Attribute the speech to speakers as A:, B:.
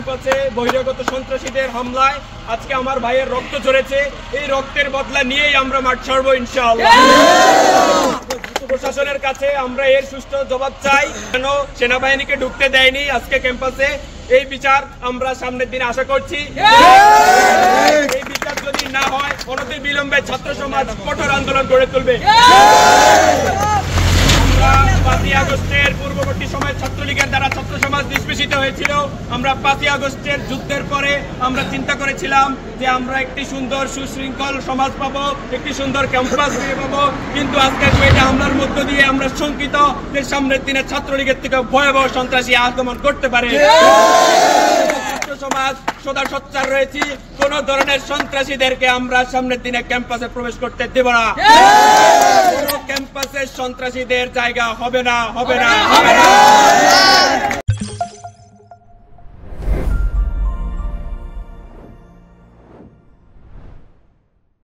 A: ক্যাম্পাসে বহিরাগত সন্ত্রাসীদের হামলায় আজকে আমার ভাইয়ের রক্ত ঝরেছে। এই রক্তের বদলা নিয়েই আমরা মাঠ ছাড়বো ইনশাআল্লাহ। প্রশাসনের কাছে আমরা এর সুষ্ঠু জবাব চাই। কেন সেনাবাহিনীকে ঢুকতে দেয়নি আজকে ক্যাম্পাসে, এই বিচার আমরা সামনের দিনে আশা করছি। এই বিচার যদি না হয় অনতি বিলম্বে ছাত্র সমাজ কঠোর আন্দোলন গড়ে তুলবে। 5ই আগস্টের পূর্ববর্তী সময় ছাত্রলীগের দ্বারা ছাত্র সমাজ নিষ্পেষিত হয়েছিল। আমরা 5ই আগস্টের যুদ্ধের পরে আমরা চিন্তা করেছিলাম যে আমরা একটি সুন্দর সুশৃঙ্খল সমাজ পাবো, একটি সুন্দর ক্যাম্পাস ফিরে পাবো, কিন্তু আজকের কয়েকটা হামলার মধ্য দিয়ে আমরা শঙ্কিত যে সামনের দিনে ছাত্রলীগের থেকে ভয়াবহ সন্ত্রাসী আক্রমণ করতে পারে। ছাত্র সমাজ সদা সোচ্চার রয়েছি, কোন ধরনের সন্ত্রাসীদেরকে আমরা সামনের দিনে ক্যাম্পাসে প্রবেশ করতে দেব না। ক্যাম্পাসে সন্ত্রাসীদের জায়গা হবে না, হবে না, হবে না।